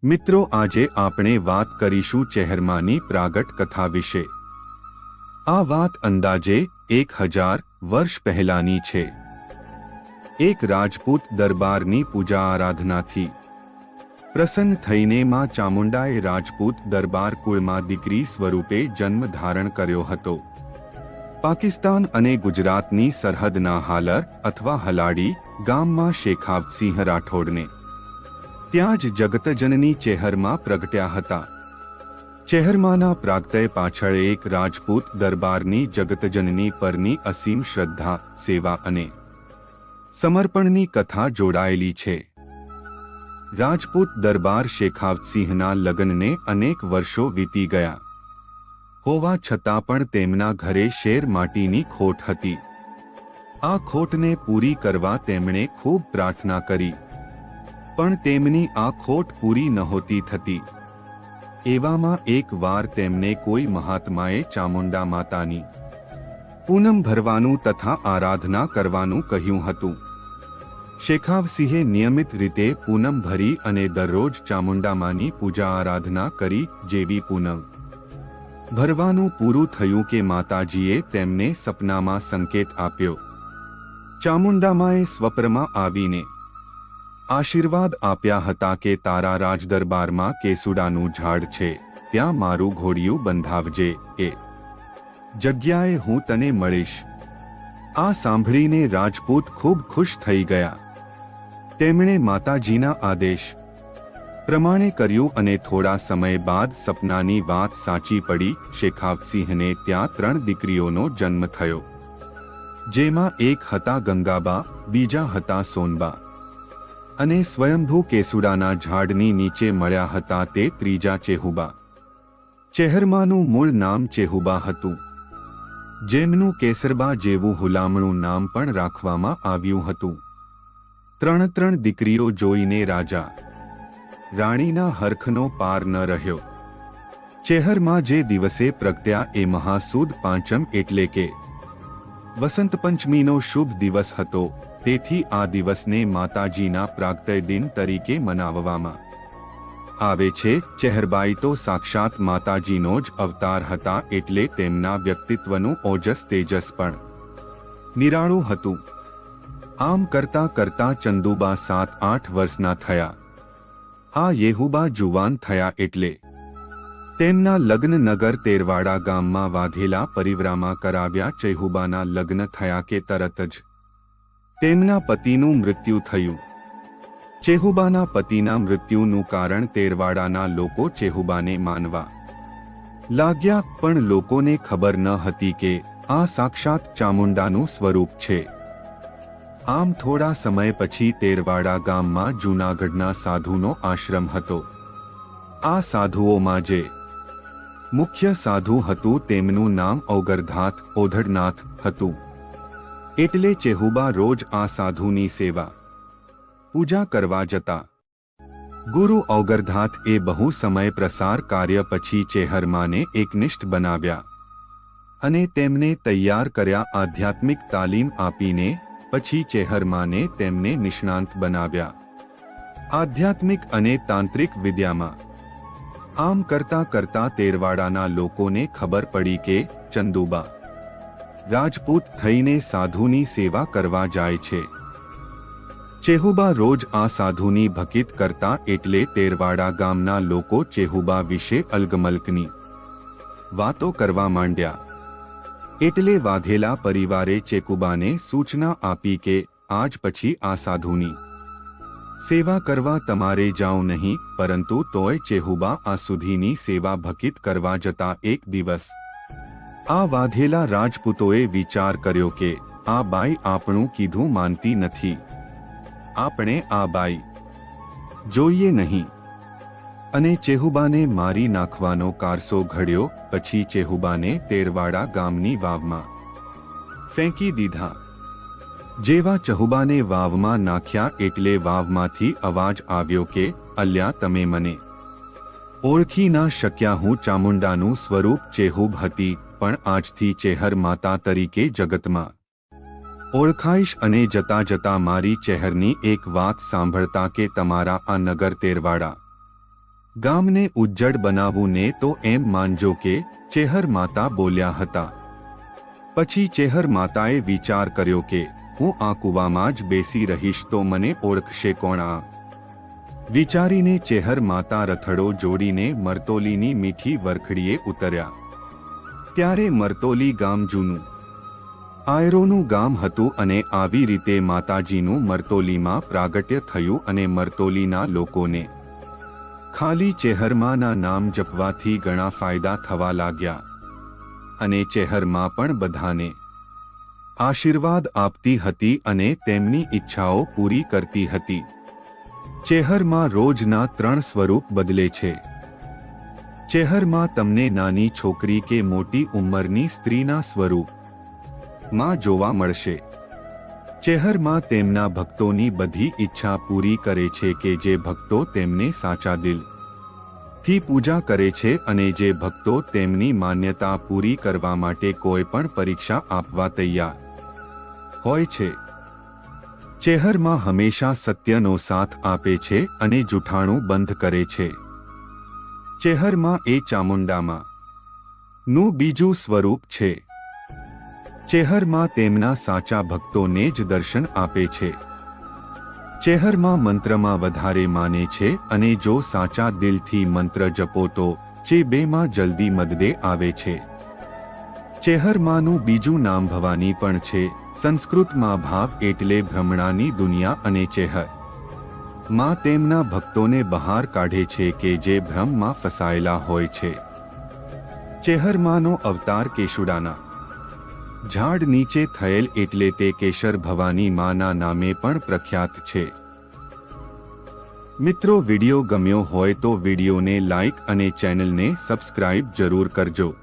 મિત્રો, આજે આપણે વાત કરીશું ચહેરમાની પ્રાગટ કથા વિશે। આ વાત અંદાજે 1000 વર્ષ પહેલાની છે। એક રાજપૂત દરબારની પૂજા આરાધનાથી પ્રસન્ન થઈને માં ચામુંડાએ રાજપૂત દરબાર કુળમાં દીકરી સ્વરૂપે જન્મ ધારણ કર્યો હતો। પાકિસ્તાન અને ગુજરાતની સરહદના હાલર અથવા હલાડી ગામમાં શેખાવતસિંહ રાઠોડને ત્યાં જ જગતજનની ચેહરમાં પ્રગટ્યા હતા। ચેહરમાના પ્રાગટ્ય પાછળ એક રાજપૂત દરબારની જગતજનની પરની અસીમ શ્રદ્ધા, સેવા અને સમર્પણની કથા જોડાયેલી છે। રાજપૂત દરબાર શેખાવતસિંહના લગ્નને અનેક વર્ષો વીતી ગયા હોવા છતાં પણ તેમના ઘરે શેર માટીની ખોટ હતી। આ ખોટને પૂરી કરવા તેમણે ખૂબ પ્રાર્થના કરી, પણ તેમની આ ખોટ પૂરી નહોતી થતી। એવામાં એક વાર તેમને કોઈ મહાત્માએ ચામુંડા માતાની પૂનમ ભરવાનું તથા આરાધના કરવાનું કહ્યું હતું। શેખાવતસિંહે નિયમિત રીતે પૂનમ ભરી અને દરરોજ ચામુંડામાની પૂજા આરાધના કરી। જેવી પૂનમ ભરવાનું પૂરું થયું કે માતાજીએ તેમને સપનામાં સંકેત આપ્યો। ચામુંડામાએ સ્વપ્નમાં આવીને આશીર્વાદ આપ્યા હતા કે તારા રાજદરબારમાં કેસુડાનું ઝાડ છે, ત્યાં મારું ઘોડિયું બંધાવજે, એ જગ્યાએ હું તને મળીશ। આ સાંભળીને રાજપૂત ખૂબ ખુશ થઈ ગયા। તેમણે માતાજીના આદેશ પ્રમાણે કર્યું અને થોડા સમય બાદ સપનાની વાત સાચી પડી। શેખાવતસિંહને ત્યાં 3 દીકરીઓનો જન્મ થયો, જેમાં એક હતા ગંગાબા, બીજા હતા સોનબા અને સ્વયંભૂ કેસુડાના ઝાડની નીચે મળ્યા હતા તે ત્રીજા ચેહુબા। ચેહરમાનું મૂળ નામ ચેહુબા હતું, જેમનું કેસરબા જેવું હુલામણું નામ પણ રાખવામાં આવ્યું હતું। 3 દીકરીઓ જોઈને રાજા રાણીના હરખનો પાર ન રહ્યો। ચેહરમા જે દિવસે પ્રગટ્યા એ મહાસુદ પાંચમ એટલે કે વસંત પંચમીનો શુભ દિવસ હતો। તેથી આ દિવસને માતાજીના પ્રાગટ્ય દિન તરીકે મનાવવામાં આવે છે। ચેહરબાઈ તો સાક્ષાત માતાજીનો જ અવતાર હતા, એટલે તેમના વ્યક્તિત્વનું ઓજસ તેજસ પણ નિરાળું હતું। આમ કરતા કરતા ચંદુબા 7-8 વર્ષના થયા। આ યેહુબા જુવાન થયા એટલે તેમના લગ્ન નગર તેરવાડા ગામમાં વાઘેલા પરિવરામાં કરાવ્યા। ચેહુબાના લગ્ન થયા કે તરત જ તેમના પતિનું મૃત્યુ થયું। ચેહુબાના પતિના મૃત્યુનું કારણ તેરવાડાના લોકો ચેહુબાને માનવા લાગ્યા, પણ લોકોને ખબર ન હતી કે આ સાક્ષાત ચામુંડાનું સ્વરૂપ છે। આમ થોડા સમય પછી તેરવાડા ગામમાં જૂનાગઢના સાધુનો આશ્રમ હતો। આ સાધુઓમાં જે મુખ્ય સાધુ હતું તેમનું નામ ઔગરધાથ ઓધડનાથ હતું, એટલે ચેહુબા રોજ આ સાધુની સેવા પૂજા કરવા જતા। ગુરુ ઔગરધાથ એ બહુ સમય પ્રસાર કાર્ય પછી ચેહરમાને એકનિષ્ઠ બનાવ્યા અને તેમને તૈયાર કર્યા। આધ્યાત્મિક તાલીમ આપીને પછી ચેહરમાને તેમને નિષ્ણાંત બનાવ્યા આધ્યાત્મિક અને તાંત્રિક વિદ્યામાં। આમ કરતા કરતા તેરવાડાના લોકોને ખબર પડી કે ચંદુબા રાજપૂત થઈને સાધુની સેવા કરવા જાય છે। ચેહુબા રોજ આ સાધુની ભકિત કરતા, એટલે તેરવાડા ગામના લોકો ચેહુબા વિશે અલગમલકની વાતો કરવા માંડ્યા। એટલે વાઘેલા પરિવારે ચેકુબાને સૂચના આપી કે આજ પછી આ સાધુની સેવા કરવા તમારે જાઉં નહીં। પરંતુ તોય ચેહુબા આ સુધીની સેવા ભકિત કરવા જતા એક દિવસ આ વાઘેલા રાજપૂતોએ વિચાર કર્યો કે આ બાઈ આપણું કીધું માનતી નથી, આપણે આ બાઈ જોઈએ નહીં, અને ચેહુબાને મારી નાખવાનો કારસો ઘડ્યો। પછી ચેહુબાને તેરવાડા ગામની વાવમાં ફેંકી દીધા। જેવા ચેહુબાને વાવમાં નાખ્યા એટલે વાવમાંથી અવાજ આવ્યો કે અલ્યા, તમે મને ઓળખી ના શક્યા, હું ચામુંડાનું સ્વરૂપ ચેહુબ હતી, પણ આજથી ચેહર માતા તરીકે જગતમાં ઓળખાઈશ। અને જતા જતા મારી ચેહરની એક વાત સાંભળતા કે તમારા આ નગર તેરવાડા ગામને ઉજ્જડ બનાવવું ને તો એમ માનજો કે ચેહર માતા બોલ્યા હતા. પછી ચેહર માતાએ વિચાર કર્યો કે હું આ કૂવામાં જ બેસી રહીશ તો મને ઓળખશે કોણ? આ વિચારીને ચેહર માતા રથડો જોડીને મરતોલીની મીઠી વરખડીએ ઉતર્યા. ત્યારે મરતોલી ગામ જૂનું આયરોનું ગામ હતું અને આવી રીતે માતાજીનું મરતોલીમાં પ્રાગટ્ય થયું અને મરતોલીના લોકોને ખાલી ચેહરમાના નામ જપવાથી ઘણા ફાયદા થવા લાગ્યા અને ચેહરમાં પણ બધાને આશીર્વાદ આપતી હતી અને તેમની ઈચ્છાઓ પૂરી કરતી હતી. ચેહરમાં રોજના 3 સ્વરૂપ બદલે છે. ચેહરમાં તમને નાની છોકરી કે મોટી ઉંમરની સ્ત્રીના સ્વરૂપ માં જોવા મળશે. ચેહરમાં તેમના ભક્તોની બધી ઈચ્છા પૂરી કરે છે કે જે ભક્તો તેમને સાચા દિલથી પૂજા કરે છે અને જે ભક્તો તેમની માન્યતા પૂરી કરવા માટે કોઈ પણ પરીક્ષા આપવા તૈયાર હોય છે. ચેહરમાં હંમેશા સત્યનો સાથ આપે છે અને જૂઠાણું બંધ કરે છે. ચેહરમાં એ ચામુંડામાં નું બીજું સ્વરૂપ છે. ચેહરમાં તેમના સાચા ભક્તોને જ દર્શન આપે છે. ચેહરમાં મંત્રમાં વધારે માને છે અને જો સાચા દિલથી મંત્ર જપો તો જે બેમાં જલ્દી મદદે આવે છે. ચેહરમાંનું બીજું નામ ભવાની પણ છે. સંસ્કૃતમાં ભાવ એટલે ભ્રમણાની દુનિયા અને ચેહર માં તેમના ભક્તોને બહાર કાઢે છે કે જે ભ્રમમાં ફસાયેલા હોય છે. ચેહરમાંનો અવતાર કેશુડાના ઝાડ નીચે થયેલ એટલે તે કેશર ભવાની માના નામે પણ પ્રખ્યાત છે. મિત્રો, વિડિયો ગમ્યો હોય તો વિડિયોને લાઈક અને ચેનલને સબસ્ક્રાઇબ જરૂર કરજો.